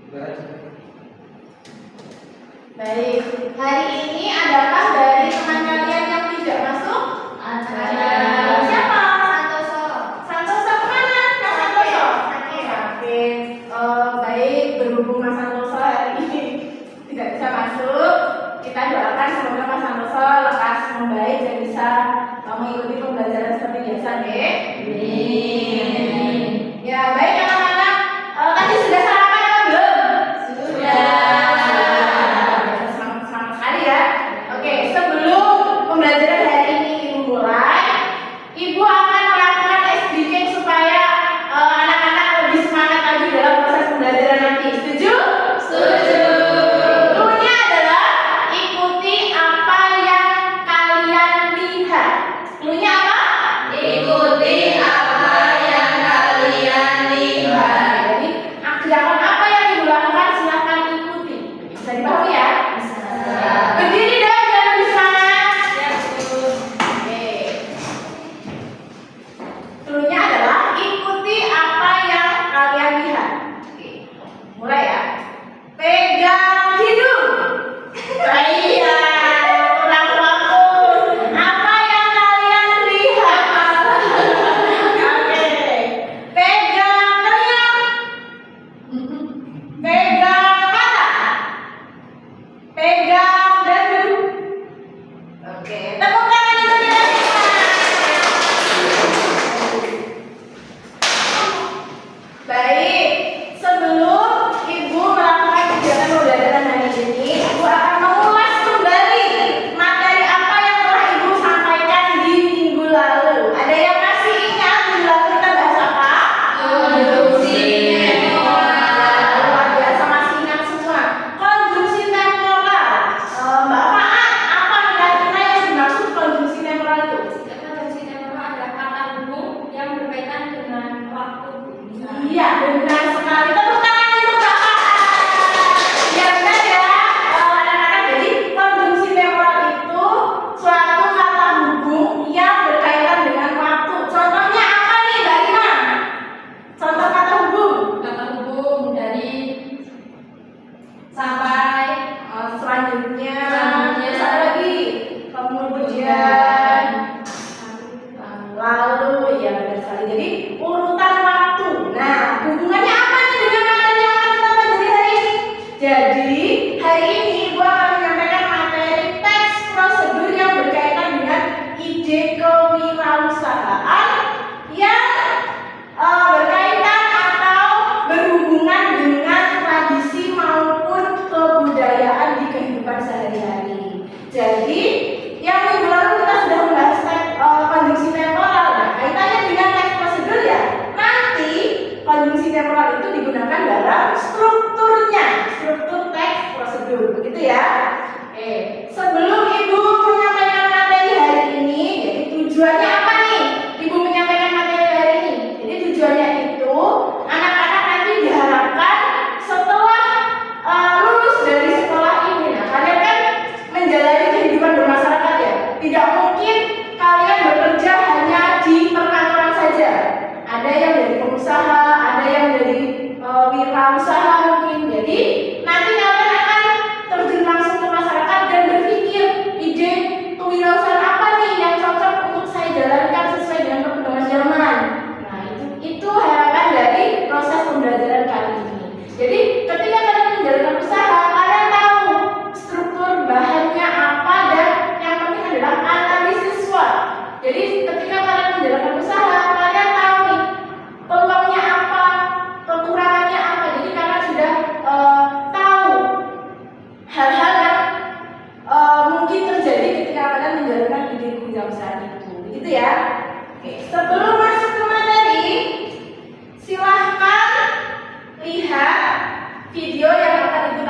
Baik, hari ini adakah dari teman kalian yang tidak masuk? Ada. Siapa? Santoso. Santoso kemana? Mas Santoso? Sakit. Baik, berhubung Mas Santoso hari ini tidak bisa masuk, kita doakan semoga Mas Santoso lekas membaik dan bisa mengikuti pembelajaran seperti biasa, deh. Ya, baik anak-anak. Tadi sudah sarapan apa belum? Sudah. Semangat sekali ya. Oke, sebelum pembelajaran hari ini dimulai, Ibu akan melakukan SDK supaya anak-anak lebih semangat lagi dalam proses pembelajaran nanti. Setuju? Setuju. Cluenya adalah ikuti apa yang kalian lihat. Cluenya apa? Ikuti apa yang kalian lihat. Jadi, gerakan apa yang Ibu lakukan silahkan ikuti. Bisa dipahami ya? Bisa. Berdiri dan jangan lebih semangat. Ya, Bu. Oke. Cluenya adalah ikuti apa yang kalian lihat. Oke. Mulai ya. Pegang hidung. Iya. Kurang fokus. Apa yang kalian lihat? Oke. Pegang telinga. Pegang mata. Pegang dagu. Oke. Tepuk tangan untuk kita semua. Baik. Sebelum Ibu melakukan kegiatan pembelajaran hari ini, Ibu akan mengulas kembali materi apa yang telah Ibu sampaikan di minggu lalu. Ada yang masih ingat minggu lalu kita bahas apa? Konjungsi temporal. Luar biasa, masih ingat semua. Konjungsi temporal. Mbak Faat, apa kira-kira yang dimaksud konjungsi temporal itu? Konjungsi temporal adalah kata hubung yang berkaitan dengan waktu. Iya, benar sekali. Tepuk tangan untuk Mbak Faat. Ya benar ya, anak-anak. Jadi konjungsi temporal itu suatu kata hubung yang berkaitan dengan waktu. Contohnya apa nih, Mbak Rima? Contoh kata hubung. Kata hubung dari sampai Selanjutnya, Selanjutnya. terus ada lagi. Kemudian, lalu, ya benar sekali. Jadi urutan waktu. Nah, hubungannya apa nih dengan materi yang akan kita pelajari hari ini? Jadi hari ini Ibu akan menyampaikan materi teks prosedur yang berkaitan dengan ide kewirausahaan yang berkaitan atau berhubungan dengan tradisi maupun kebudayaan di kehidupan sehari-hari. Jadi yang minggu lalu kita sudah membahas konjungsi temporal. Nah, kaitannya dengan teks prosedur ya. Nanti konjungsi temporal itu digunakan dalam strukturnya, struktur teks prosedur, begitu ya. Oke, sebelum Ibu menyampaikan materi hari ini, jadi tujuannya apa nih? Ibu menyampaikan materi hari ini. Jadi tujuannya itu anak-anak nanti diharapkan setelah lulus dari sekolah ini, nah kalian kan menjalani kehidupan bermasyarakat ya. Tidak mungkin kalian bekerja hanya di perkantoran saja. Ada yang dari pengusaha, ada yang dari wirausaha mungkin. Jadi nanti kalian akan terjun langsung ke masyarakat dan berpikir ide kewirausahaan apa nih yang cocok untuk saya jalankan sesuai dengan perkembangan zaman. Nah, itu harapan dari proses pembelajaran kali ini. Jadi ketika kalian menjalankan usaha, kalian tahu struktur bahannya apa dan yang penting adalah analisis SWOT. Jadi ketika kalian menjalankan usaha, kalian tahu nih peluangnya apa, kekurangannya apa. Jadi kalian sudah tahu hal-hal yang mungkin terjadi ketika kalian menjalankan ide kewirausahaan itu. Begitu ya. Oke, sebelum masuk ke materi, silahkan lihat video yang akan Ibu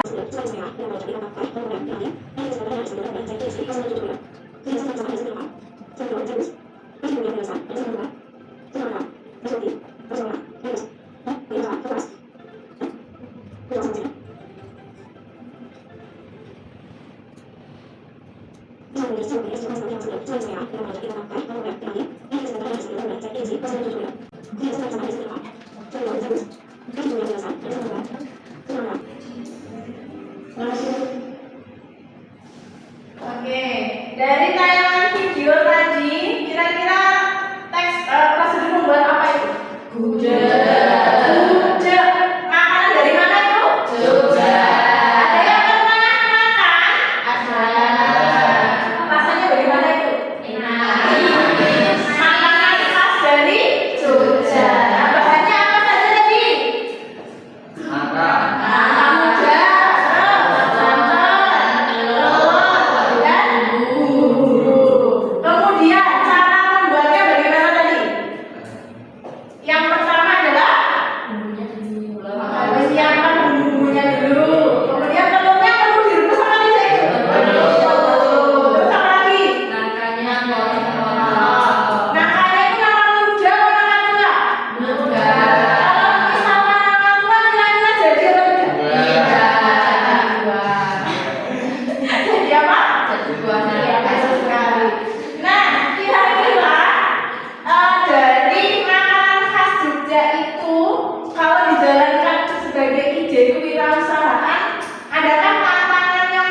kewirausahaan, adakah tantangan yang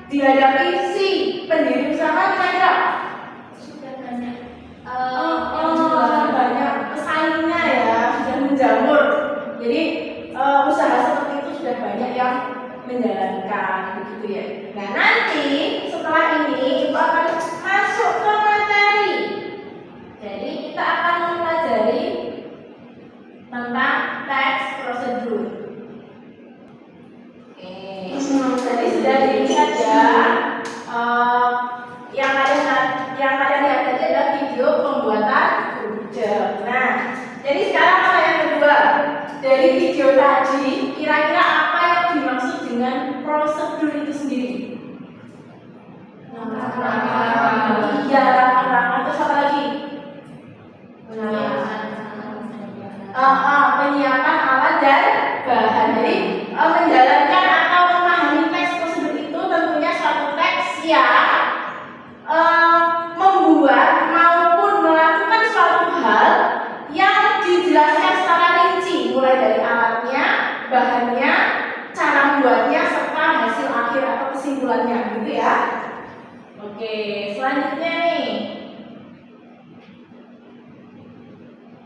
dihadapi si pendiri usaha kira-kira? Sudah banyak. Banyak pesaingnya ya, sudah menjamur. Jadi usaha seperti itu sudah banyak yang menjalankan, begitu ya. Nah nanti setelah ini Ibu akan masuk ke materi. Jadi kita akan mempelajari tentang tax procedure. Oke, jadi sudah dilihat ya. Yang kalian lihat tadi adalah video pembuatan gudeg. Nah, jadi sekarang apa yang kedua? Dari video tadi, kira-kira apa yang dimaksud dengan prosedur itu sendiri? Iya, rangka-rangka. Terus apa lagi? Penyiapan alat dan bahan. Jadi menjalankan atau memahami teks prosedur itu tentunya suatu teks yang membuat maupun melakukan suatu hal yang dijelaskan secara rinci, mulai dari alatnya, bahannya, cara membuatnya, serta hasil akhir atau kesimpulannya, gitu ya. Oke, selanjutnya nih.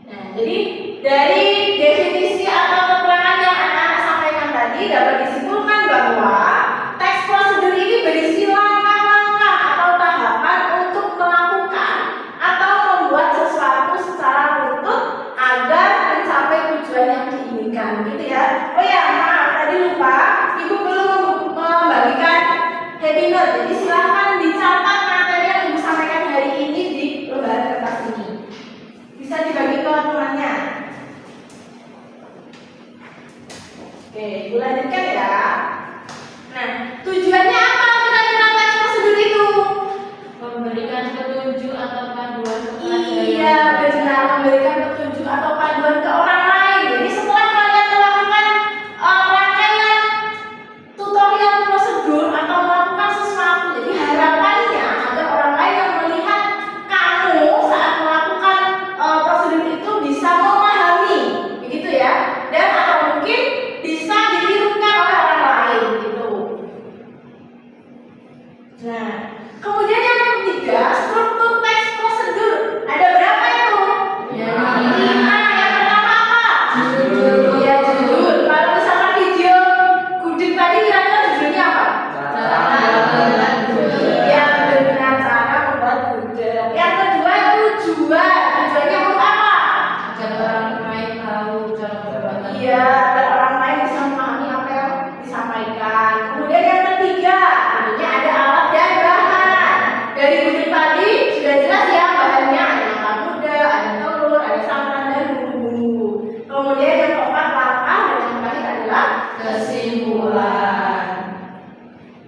Nah, jadi dari definisi atau keterangan yang anak-anak sampaikan tadi dapat disimpulkan bahwa teks prosedur ini berisi langkah-langkah atau tahapan untuk melakukan atau membuat sesuatu secara runtut agar mencapai tujuan yang diinginkan, gitu ya. Oh ya, maaf tadi lupa, Ibu belum membagikan happy note. Jadi silahkan dicatat materi yang Ibu sampaikan hari ini di lembaran kertas ini. Bisa dibagi ke temannya. Oke, Ibu lanjutkan ya. Nah, tujuannya apa kira-kira teks prosedur itu? Memberikan petunjuk atau panduan Iya, benar, memberikan petunjuk atau panduan ke orang lain. Jadi setelah kalian melakukan rangkaian tutorial prosedur atau melakukan sesuatu, jadi harapannya agar orang lain yang melihat kamu saat melakukan prosedur itu bisa memahami, begitu ya, dan atau mungkin bisa ditirukan oleh orang lain, gitu. Nah, kemudian yang ketiga, struktur teks prosedur. Ada berapa itu? Ya. 5. Yang pertama apa? Judul. Iya, judul. Kalau misalkan video gudeg tadi kira-kira judulnya apa? Iya, benar, cara membuat gudeg. Yang kedua, tujuan. Tujuannya untuk apa? Agar orang lain tahu cara berbuat. Iya, agar orang lain bisa memahami apa yang disampaikan. Kemudian yang ketiga, tentunya ada alat dan bahan. Dari gudeg tadi sudah jelas ya bahannya, ada nangka muda, ada telur, ada santan dan bumbu-bumbu. Kemudian yang keempat langkah dan yang terakhir adalah kesimpulan.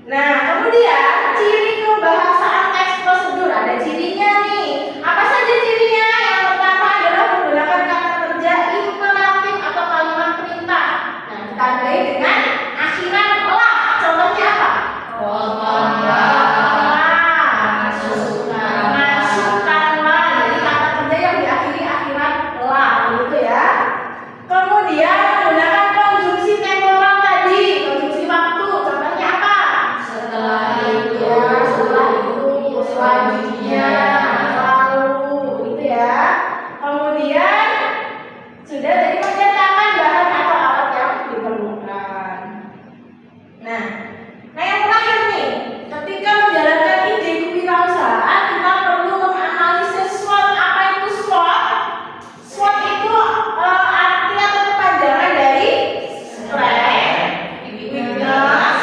Nah, kemudian ciri kebahasaan teks prosedur ada cirinya nih. Apa saja cirinya? Yang pertama adalah menggunakan kata kerja imperatif atau kalimat perintah. Nah, ditandai dengan akhiran lah. Contohnya apa? Masukkanlah. Jadi kata kerja yang diakhiri akhiran lah, gitu ya. Kemudian menggunakan konjungsi temporal tadi, konjungsi waktu. Contohnya apa? Setelah itu. Ya, setelah itu, selanjutnya, lalu, gitu ya. Kemudian sudah tadi menyatakan bahan atau alat yang diperlukan. Nah, yang terakhir nih, ketika menjalankan ide kewirausahaan kita perlu menganalisis SWOT. Apa itu SWOT? SWOT itu arti atau kepanjangan dari strength, weakness,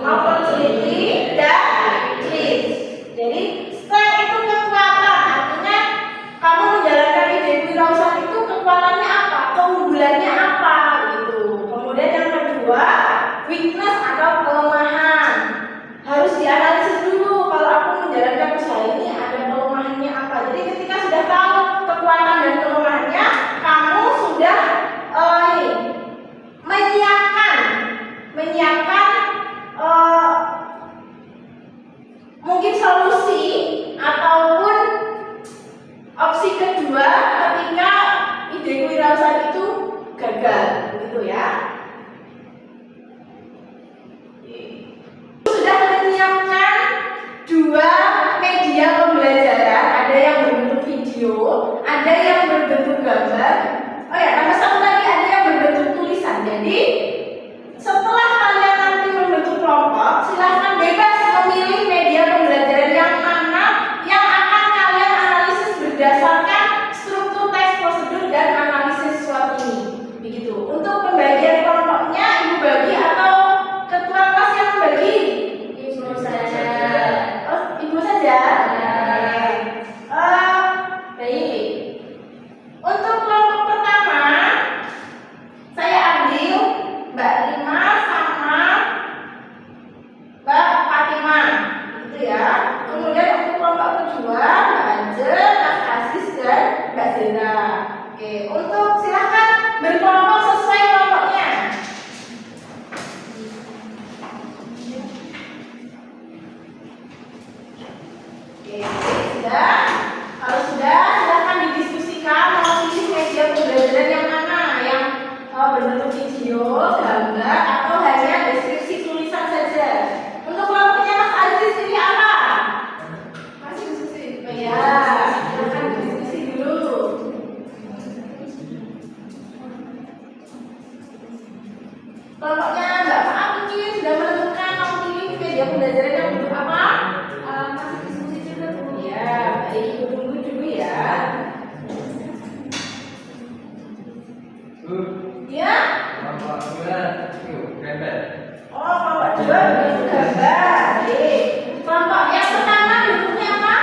opportunity, dan risk. Jadi strength itu kekuatan, artinya kamu menjalankan ide kewirausahaan itu kekuatannya apa, keunggulannya apa, gitu. Kemudian yang kedua, weakness atau kelemahan. Harus dianalisis dulu, kalau aku menjalankan usaha ini ada kelemahannya apa. Jadi ketika sudah tahu kekuatan dan kelemahannya, kamu sudah menyiapkan mungkin solusi ataupun opsi kedua ketika ide kewirausahaan itu gagal, begitu ya. Kelompoknya Mbak Faah mungkin sudah menentukan kamu pilih media pembelajaran yang bentuk apa? Masih diskusi juga Bu. Ya, baik, ibu tunggu dulu ya. Ya? Kelompok 2 yuk gambar. Oh, kelompok 2 bentuk gambar. Baik. Kelompok yang pertama bentuknya apa?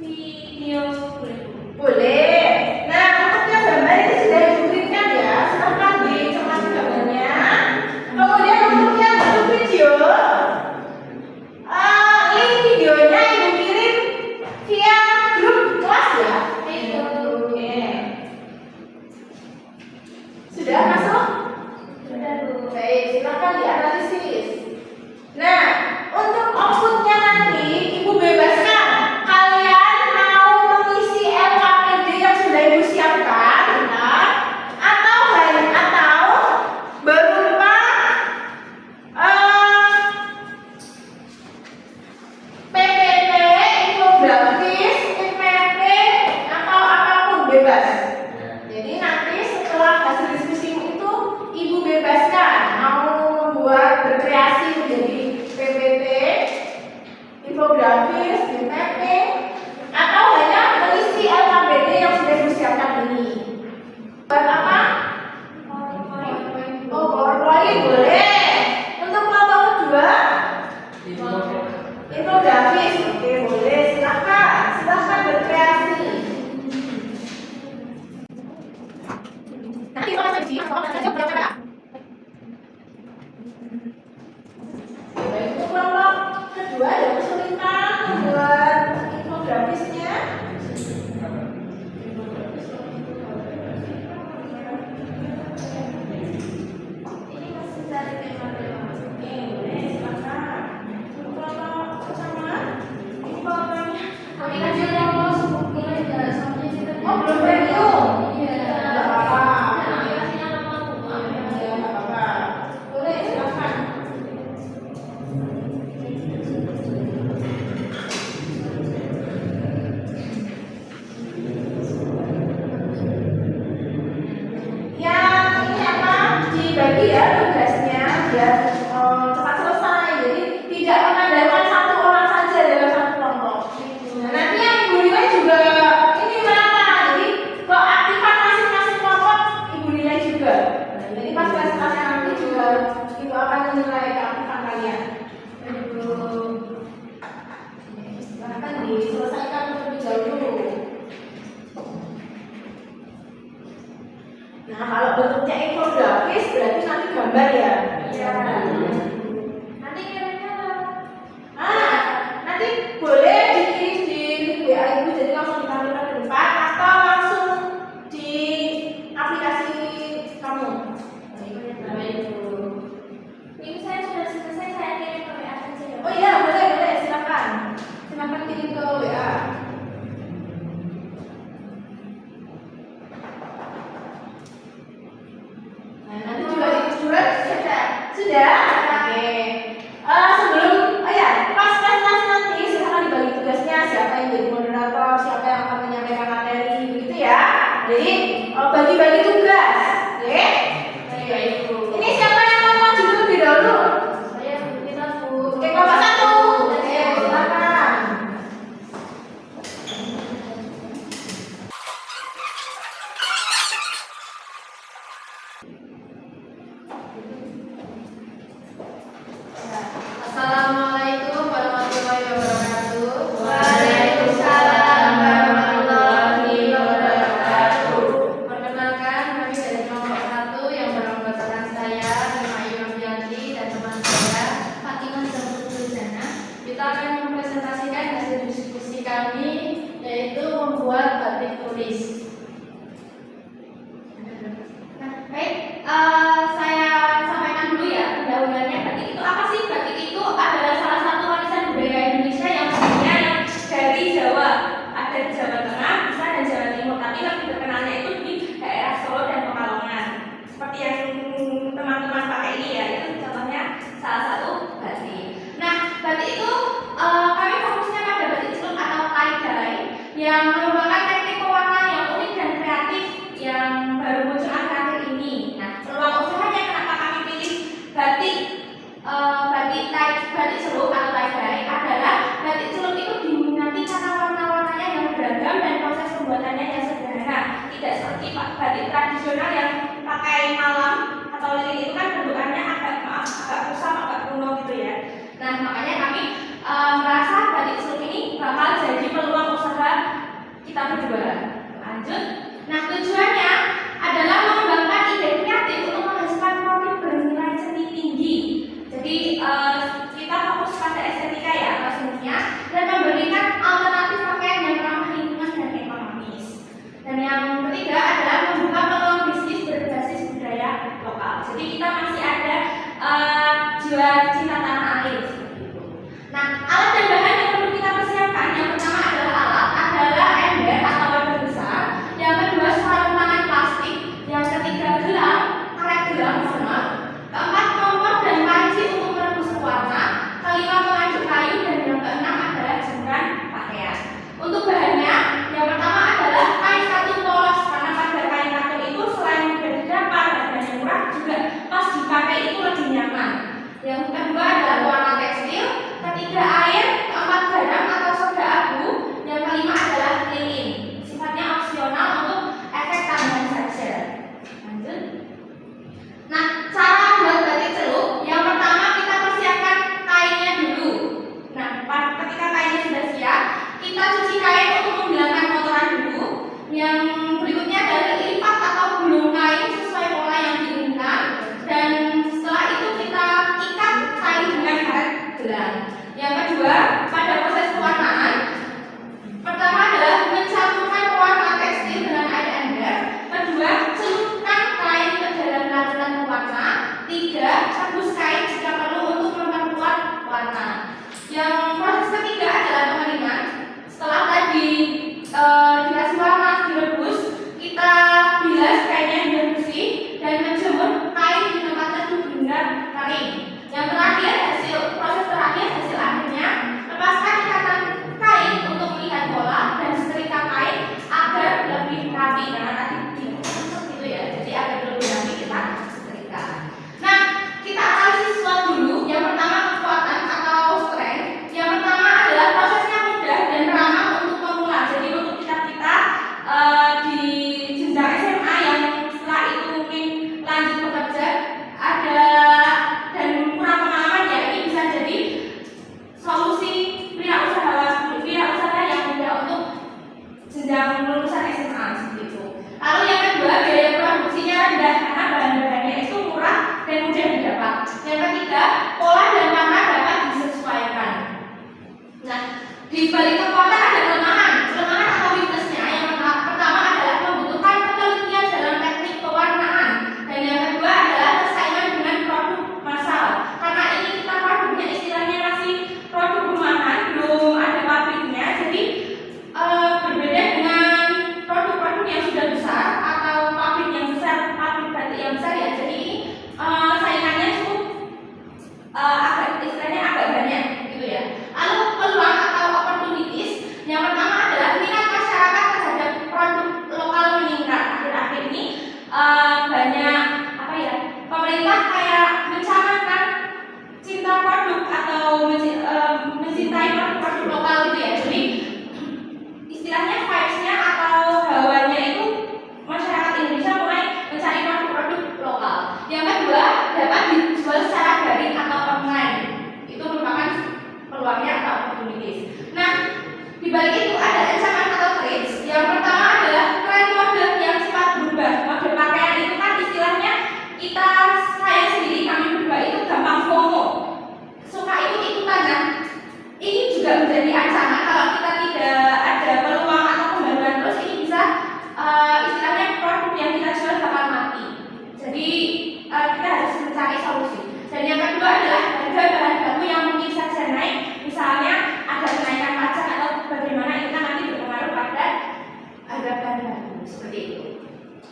Video boleh Bu. Boleh. Nah, bentuknya gambar itu sudah diberikan ya. Silahkan dicermati gambarnya. Kemudian bentuknya bentuk video. Link videonya ibu kirim via grup kelas ya. Oke. Sudah masuk? Sudah Bu. Baik, silakan dianalisis. Nah, untuk outputnya nanti ibu bebaskan. Kalian mau mengisi LKPD yang sudah ibu siapkan, benar? Atau berupa PPT, infografis, IPP, atau apapun bebas. Jadi nanti setelah hasil diskusimu itu ibu bebaskan mau membuat berkreasi menjadi PPT, infografis, IPP, atau hanya mengisi LKPD yang sudah disiapkan ini. Buat apa? PowerPoint. Oh, PowerPoint boleh. Untuk kelompok kedua, infografis. Oke, boleh. Silahkan berkreasi. Nanti kalau ngaji, berapa? Baik, untuk kelompok kedua ada kesulitan membuat infografisnya. Ini masih cari tema-tema. Oke, boleh. Silakan. Untuk kelompok pertama, infonya. Kami kan sudah mau sebutkan aja soalnya kita. Oh, belum premium. Iya. Nggak apa-apa. Aplikasinya lama Bu. Ya, nggak apa-apa. Boleh, silakan. Yang ini apa? Dibagi ya tugasnya biar cepat selesai. Jadi tidak mengandalkan satu orang saja dalam satu kelompok. Nah, nanti yang ibu nilai juga ini merata. Jadi keaktifan masing-masing kelompok ibu nilai juga. Nah, jadi pas kelas-kelasnya nanti juga ibu akan menilai keaktifan kalian. Silahkan diselesaikan terlebih dahulu. Nah, kalau bentuknya infografis berarti nanti gambar ya. Iya. Nanti kirimnya Nanti boleh dikirim di link WA ibu jadi langsung ditampilkan ke depan atau langsung di aplikasi kamu. ini saya sudah selesai, saya kirim ke WA saja ya. Oh iya, boleh, silakan kirim ke WA. Nah, nanti juga sudah. Oke. Sebelum pas kelas nanti silakan dibagi tugasnya siapa yang jadi moderator, siapa yang akan menyampaikan materi begitu ya. Jadi bagi-bagi tugas. Oke. Baik Bu. Ini siapa yang mau maju lebih dahulu? Saya kita Bu. Oke, kelompok 1. Oke, silakan. Lanjut. Nah, tujuannya adalah mengembangkan ide kreatif untuk menghasilkan produk bernilai seni tinggi. Jadi kita fokus pada estetika ya atau seninya, dan memberikan alternatif pakaian yang ramah lingkungan dan ekonomis. Dan yang ketiga adalah membuka peluang bisnis berbasis budaya lokal. Jadi kita masih ada jiwa cinta tanah air seperti itu. Nah, alat dan bahan yang perlu kita persiapkan, yang pertama adalah ember atau wadah besar, yang kedua sarung tangan plastik, yang ketiga gelang, karet gelang, keempat kompor dan panci untuk merebus warna, kelima pengaduk kayu, dan yang keenam adalah jemuran pakaian. Untuk bahannya, yang pertama adalah kain katun polos, karena pada kain katun itu selain mudah didapat dan murah, juga pas dipakai itu lebih nyaman. Yang kedua adalah warna tekstil, ketiga air, keempat garam atau soda abu, yang kelima adalah lilin. Sifatnya opsional untuk efek tambahan saja. Lanjut. Nah, cara buat batik celup, yang pertama kita persiapkan kainnya dulu. Nah, ketika kainnya sudah siap, kita cuci kain untuk menghilangkan kotoran dulu. Yang berikutnya adalah lipat atau gulung kain sesuai pola yang diinginkan, dan setelah itu kita ikat kain dengan karet gelang. Yang kedua, pada proses pewarnaan, pertama adalah mencampurkan pewarna tekstil dengan air ember. Kedua, celupkan kain ke dalam larutan pewarna. Tiga, rebus kain jika perlu untuk memperkuat warna. Yang proses ketiga adalah pengeringan. Setelah tadi dikasih warna, direbus, kita bilas kainnya dengan bersih dan menjemur kain di tempat teduh hingga kering. Yang terakhir, proses terakhir hasil akhirnya, lepaskan ikatan kain untuk melihat pola dan setrika kain agar lebih rapi. Karena tadi seperti itu ya, jadi agar lebih rapi kita setrika. Nah, kita analisis SWOT dulu. Yang pertama kekuatan atau strength. Yang pertama adalah prosesnya mudah dan ramah untuk pemula. Jadi untuk kita di jenjang SMA yang setelah itu mungkin lanjut bekerja ada dan kurang pengalaman ya, ini bisa jadi solusi wirausaha yang mudah untuk jenjang lulusan SMA seperti itu. Lalu yang kedua, biaya produksinya rendah karena bahan-bahannya itu murah dan mudah didapat. Yang ketiga, pola dan warna dapat disesuaikan. Nah, di balik kekuatan ada kelemahan atau weakness-nya. Yang pertama adalah membutuhkan ketelitian dalam teknik pewarnaan, dan yang kedua adalah persaingan dengan produk massal. Karena ini kita produknya istilahnya masih produk rumahan, belum ada pabriknya, jadi berbeda dengan produk-produk yang sudah besar atau pabrik yang besar, pabrik batik yang besar ya. Jadi saingannya cukup agak banyak gitu ya. Lalu peluang atau opportunities, yang pertama adalah minat masyarakat terhadap produk lokal meningkat. Akhir-akhir ini banyak pemerintah kayak mencanangkan cinta produk atau mencintai produk lokal gitu ya. Jadi istilahnya vibes-nya atau hawanya itu masyarakat Indonesia mulai mencari produk-produk lokal. Yang kedua, dapat dijual secara daring atau online. Itu merupakan peluangnya atau opportunities. Nah, di balik itu ada ancaman atau trends. Yang pertama adalah tren mode yang cepat berubah. Mode pakaian itu kan istilahnya saya sendiri, kami berdua itu gampang FOMO, suka ikut-ikutan. Nah, ini juga menjadi ancaman kalau kita tidak ada peluang atau pembaruan terus, ini bisa istilahnya produk yang kita jual bakal mati. Jadi kita harus mencari solusi. Dan yang kedua adalah harga bahan baku yang mungkin saja naik, misalnya ada kenaikan pajak atau bagaimana, itu kan nanti berpengaruh pada harga bahan baku seperti itu.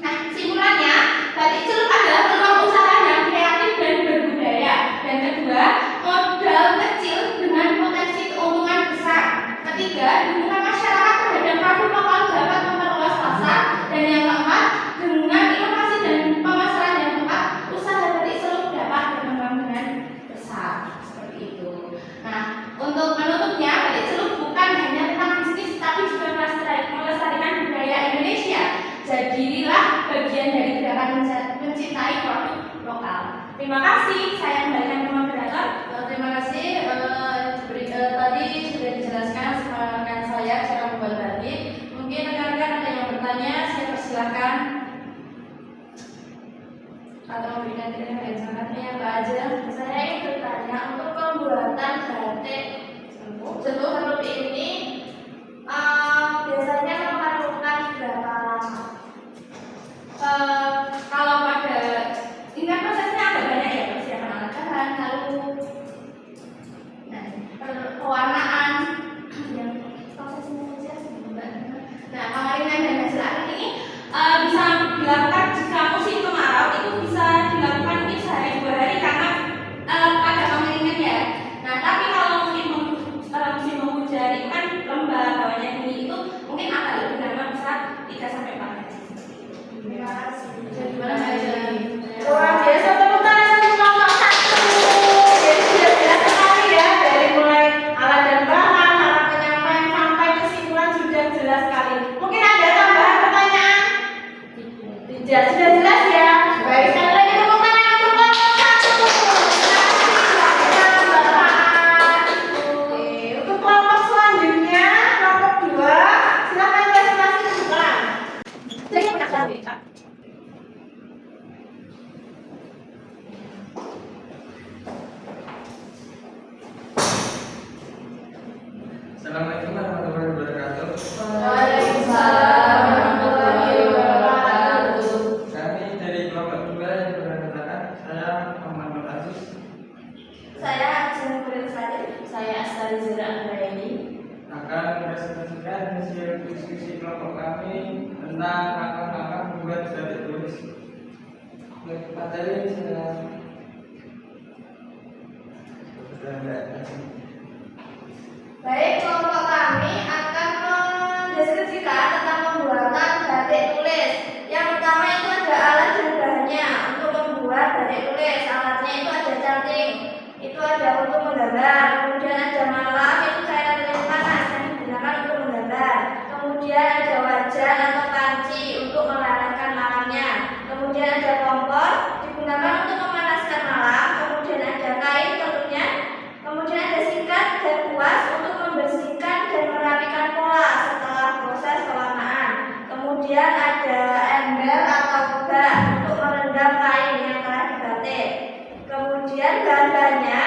Nah, simpulannya, batik celup adalah peluang usaha yang kreatif dan berbudaya. Dan kedua, modal kecil dengan potensi keuntungan besar. Ketiga, dukungan masyarakat terhadap produk lokal dapat memperluas pasar. Dan yang keempat, dengan inovasi dan pemasaran yang tepat, usaha batik celup dapat berkembang dengan besar. Seperti itu. Nah, untuk menutupnya, batik celup bukan hanya tentang bisnis, tapi juga melestarikan budaya Indonesia. Jadilah bagian dari gerakan mencintai produk lokal. Terima kasih, saya kembalikan ke moderator. Terima kasih. Tadi sudah dijelaskan sama rekan saya cara membuat batik. Mungkin rekan-rekan ada yang bertanya. pembuatannya saya persilakan atau memberikan kritik yang sangatnya apa aja. Saya ingin bertanya untuk pembuatan batik sentuh seperti ini biasanya memerlukan berapa lama? Kalau pada ini kan prosesnya agak banyak ya, persiapan alat bahan, lalu pewarnaan, yang prosesnya saja sebentar. Nah, pengeringan dan hasil akhir ini bisa dilakukan jika musim kemarau itu bisa dilakukan mungkin sehari 2 hari karena pada pengeringan ya. Nah, tapi kalau musim penghujan itu kan lembab, hawanya dingin, itu mungkin agak lebih lama, bisa 3 sampai 4 hari. Terima kasih. Jadi mana aja? Luar biasa, tepuk tangan untuk nomor 1. Jadi sudah jelas sekali ya, dari mulai alat dan bahan, cara penyampaian sampai kesimpulan sudah jelas sekali. Mungkin ada tambahan pertanyaan? Tidak, sudah jelas ya. Baik, sekali lagi tepuk tangan untuk nomor 1. Oke, untuk kelompok selanjutnya, kelompok 2, silakan presentasi kesimpulan. Saya pernah tahu. Assalamualaikum warahmatullahi wabarakatuh. Waalaikumsalam warahmatullahi wabarakatuh. Kami dari kelompok 2 yang beranggotakan saya Muhammad Nur Aziz. Saya Ajeng Kulit Sadir. Saya Astari Zira Anggraini. Akan mempresentasikan hasil diskusi kelompok kami tentang langkah-langkah membuat batik tulis. Materi sudah Baik, kelompok kami akan mendeskripsikan tentang pembuatan batik tulis. Yang pertama itu ada alat dan bahannya. Untuk membuat batik tulis, alatnya itu ada canting, itu ada untuk menggambar. Kemudian ada malam, itu cairan tulis panas yang digunakan untuk menggambar. Kemudian ada wajan atau panci untuk memanaskan malamnya. Kemudian ada kompor digunakan untuk memanaskan malam. Kemudian ada kain tentunya. Kemudian ada sikat dan kuas untuk membersihkan dan merapikan pola setelah proses pewarnaan. Kemudian ada ember atau bak untuk merendam kain yang telah dibatik. Kemudian bahan-bahannya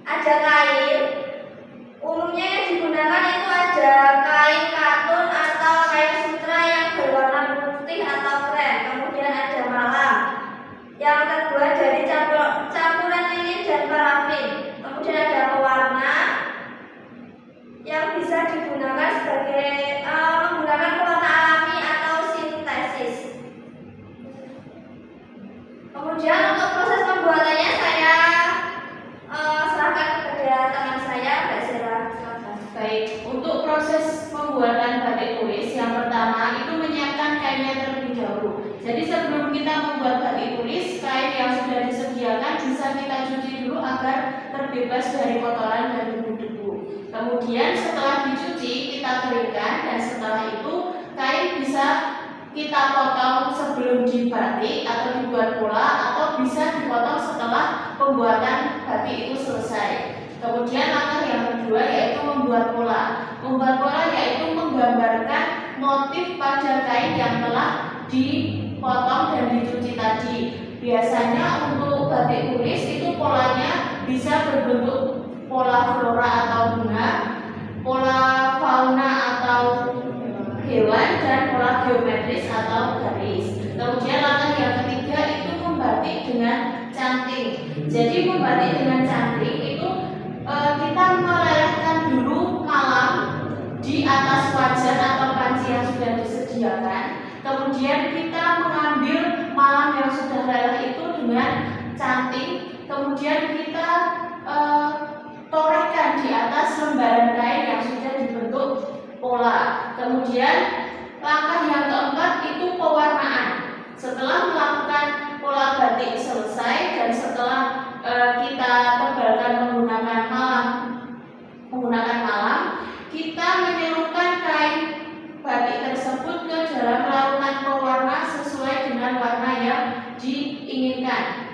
ada kain. Umumnya yang digunakan itu ada kain katun atau kain sutra yang berwarna putih atau krem. Kemudian ada malam yang terbuat dari campuran lilin dan parafin. Kemudian ada pewarna yang bisa digunakan sebagai menggunakan pewarna alami atau sintesis. Kemudian untuk proses pembuatannya saya serahkan kepada teman saya, Mbak Sera. Silakan. Baik, untuk proses pembuatan batik tulis yang pertama itu menyiapkan kainnya terlebih dahulu. Jadi sebelum kita membuat batik tulis, kain yang sudah disediakan bisa kita cuci dulu agar terbebas dari kotoran dan debu-debu. Kemudian setelah dicuci kita keringkan dan setelah itu kain bisa kita potong sebelum dibatik atau dibuat pola atau bisa dipotong setelah pembuatan batik itu selesai. Kemudian langkah yang kedua yaitu membuat pola. Membuat pola yaitu menggambarkan motif pada kain yang telah dipotong dan dicuci tadi. Biasanya untuk batik tulis itu polanya bisa berbentuk pola flora atau bunga, pola fauna atau hewan, dan pola geometris atau garis. Kemudian langkah yang ketiga itu membatik dengan canting. Jadi membatik dengan canting itu kita melelehkan dulu malam di atas wajan atau panci yang sudah disediakan. Kemudian kita mengambil malam yang sudah leleh itu dengan canting. Kemudian kita torehkan di atas lembaran kain yang sudah dibentuk pola. Kemudian langkah yang keempat itu pewarnaan. Setelah melakukan pola batik selesai dan setelah kita tebalkan menggunakan malam, kita menyelupkan kain batik tersebut ke dalam larutan pewarna sesuai dengan warna yang diinginkan.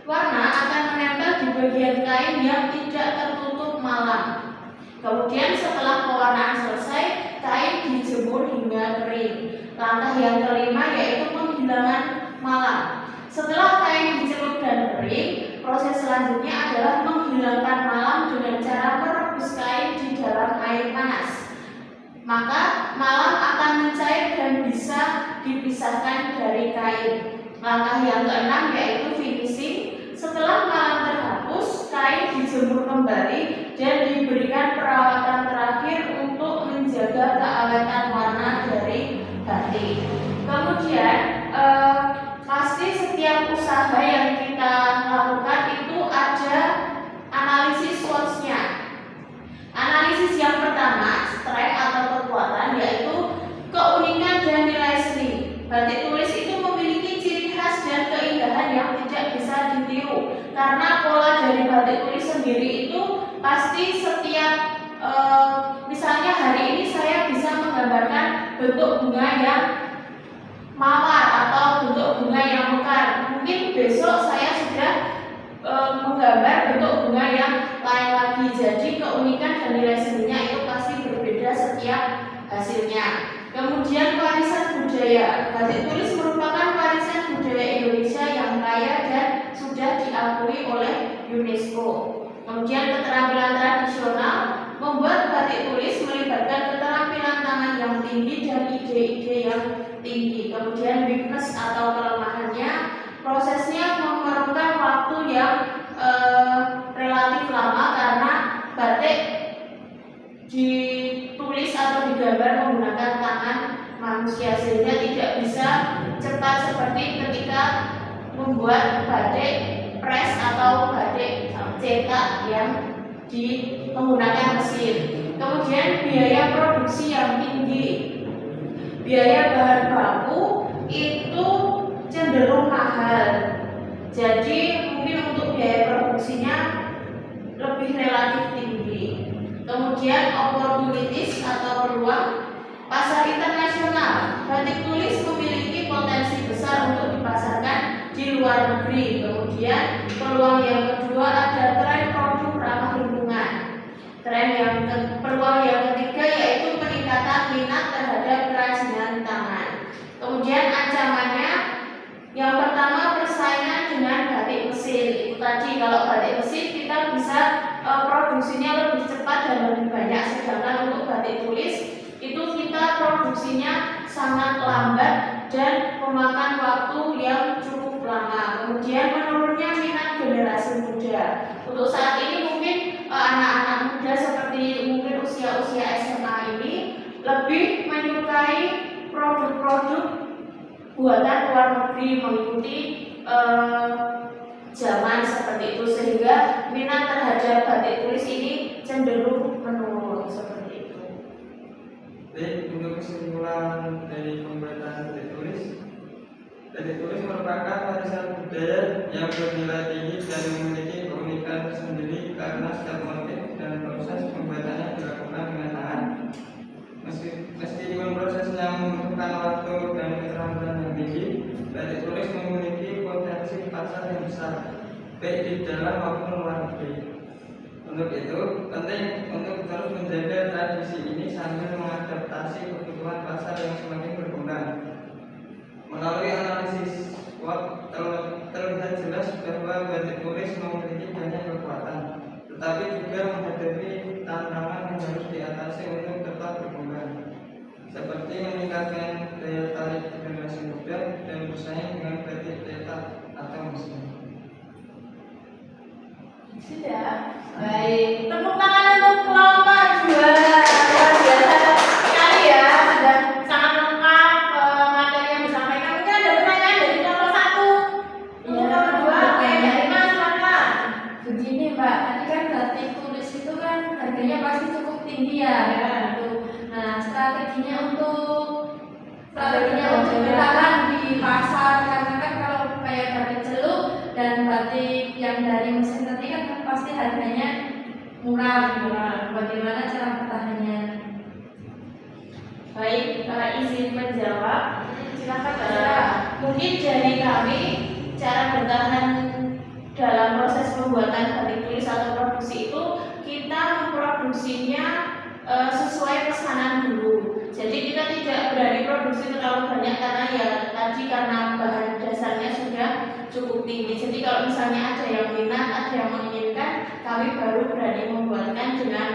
Warna akan menempel di bagian kain yang tidak tertutup malam. Kemudian setelah pewarnaan selesai, kain dijemur hingga kering. Langkah yang kelima yaitu penghilangan malam. Setelah kain dicelup dan kering, proses selanjutnya adalah menghilangkan malam dengan cara merebus kain di dalam air panas. Maka malam akan mencair dan bisa dipisahkan dari kain. Langkah yang keenam yaitu finishing. Setelah malam terhapus, kain dijemur kembali dan diberikan perawatan terakhir untuk menjaga keawetan warna dari batik. Kemudian pasti setiap usaha yang kita lakukan itu ada analisis SWOT-nya. Analisis yang pertama, strength atau kekuatan, yaitu keunikan dan nilai seni. Batik tulis itu memiliki ciri khas dan keindahan yang tidak bisa ditiru. Karena pola dari batik tulis sendiri itu pasti setiap misalnya hari ini saya bisa menggambarkan bentuk bunga yang mawar atau bentuk bunga yang mekar. Mungkin besok saya sudah menggambar bentuk bunga yang lain lagi. Jadi keunikan dan nilai seninya itu pasti berbeda setiap hasilnya. Kemudian warisan budaya. Batik tulis merupakan warisan budaya Indonesia yang kaya dan sudah diakui oleh UNESCO. Kemudian keterampilan tradisional. Membuat batik tulis melibatkan keterampilan tangan yang tinggi dan ide-ide yang tinggi. Kemudian weakness atau kelemahannya, prosesnya memerlukan waktu yang relatif lama karena batik ditulis atau digambar menggunakan tangan manusia, sehingga tidak bisa cepat seperti ketika membuat batik press atau batik cetak yang menggunakan mesin. Kemudian biaya produksi yang tinggi. Biaya bahan baku itu cenderung mahal. Jadi mungkin untuk biaya produksinya lebih relatif tinggi. Kemudian opportunities atau peluang pasar internasional. Batik tulis memiliki potensi besar untuk dipasarkan di luar negeri. Kemudian peluang yang kedua ada tren produk ramah lingkungan. Peluang yang ketiga yaitu peningkatan minat terhadap kerajinan tangan. Kemudian ancamannya, yang pertama persaingan dengan batik mesin. Itu tadi, kalau batik mesin kita bisa produksinya lebih cepat dan lebih banyak, sedangkan untuk batik tulis itu kita produksinya sangat lambat dan memakan waktu yang cukup lama. Kemudian menurunnya minat generasi muda. Untuk saat ini mungkin anak-anak muda seperti mungkin usia-usia SMA ini lebih menyukai produk-produk buatan luar negeri, mengikuti zaman seperti itu, sehingga minat terhadap batik tulis ini cenderung menurun seperti itu. Baik, untuk kesimpulan dari pembuatan batik tulis merupakan warisan budaya yang bernilai tinggi dan memiliki keunikan tersendiri karena setiap motif dan proses pembuatannya dilakukan dengan tangan. Meskipun prosesnya membutuhkan waktu dan keterampilan yang tinggi, batik tulis memiliki potensi pasar yang besar, baik di dalam maupun luar negeri. Untuk itu, penting untuk terus menjaga tradisi ini sambil mengadaptasi kebutuhan pasar yang semakin berkembang. Melalui analisis SWOT terlihat jelas bahwa batik tulis memiliki banyak kekuatan, tetapi juga menghadapi tantangan yang harus diatasi untuk tetap berkembang, seperti meningkatkan daya tarik generasi muda dan bersaing dengan batik cetak atau mesin. Sudah. Baik, tepuk tangan untuk kelompok 2. Luar biasa sekali ya, sudah sangat lengkap materi yang disampaikan. Mungkin ada pertanyaan dari kelompok 1. Untuk kelompok 2, oke, dari Mas, silakan. Begini Mbak, tadi kan batik tulis itu kan harganya pasti cukup tinggi ya. Gitu. Nah, strateginya untuk bertahan di pasar, karena kan kalau kayak batik celup dan batik yang dari mesin tadi kan pasti harganya murah. Bagaimana cara bertahannya? Baik, izin menjawab. Silakan. Mungkin dari kami cara bertahan dalam proses pembuatan batik tulis atau produksi itu kita memproduksinya sesuai pesanan dulu. Jadi kita tidak berani produksi terlalu banyak karena ya tadi karena bahan dasarnya sudah cukup tinggi. Jadi kalau misalnya ada yang minat, ada yang menginginkan, kami baru berani membuatkan dengan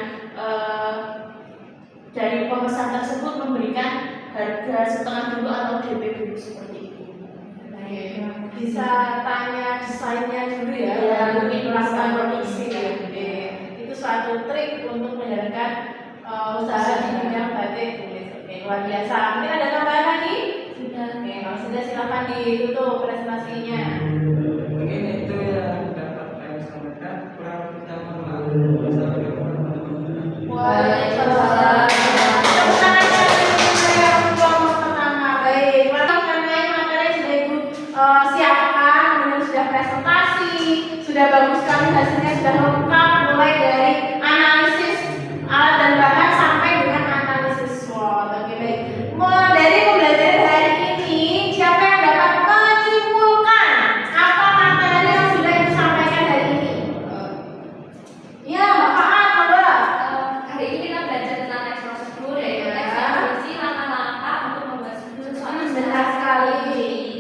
dari pemesan tersebut memberikan harga setengah dulu atau DP dulu seperti itu. Bisa tanya desainnya dulu ya, Ya, mungkin mungkin melakukan bisa. produksi ya. Itu suatu trik untuk menjalankan usaha di bidang batik tulis. Oke, luar biasa. Mungkin ada tambahan lagi? Sudah. Oke, kalau sudah silakan ditutup presentasinya. Mungkin itu yang dapat saya sampaikan. Kurang lebihnya mohon maaf. Wassalamualaikum warahmatullahi wabarakatuh. Waalaikumsalam. Tepuk tangan saya untuk kelompok pertama. Baik, mengenai materi sudah Ibu siapkan, kemudian sudah presentasi, sudah bagus sekali hasilnya, sudah lengkap mulai dari analisis alat dan bahan sampai dengan analisis SWOT. Oke, baik. Dari pembelajaran hari ini, siapa yang dapat menyimpulkan apa materi yang sudah Ibu sampaikan hari ini? Ya, Mbak Faat, monggo. Hari ini kita belajar tentang teks proses dulu ya. Ya. Teks produksi langkah-langkah untuk membuat sesuatu Benar sekali.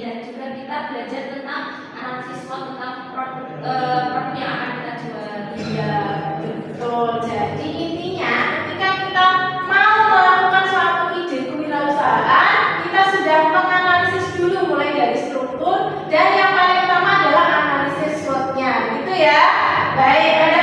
dan juga kita belajar tentang analisis SWOT tentang produk yang akan kita jual. Iya, betul. Jadi intinya ketika kita mau melakukan suatu ide kewirausahaan, kita sudah menganalisis dulu mulai dari struktur dan yang paling utama adalah analisis SWOT-nya. Begitu ya. Baik, ada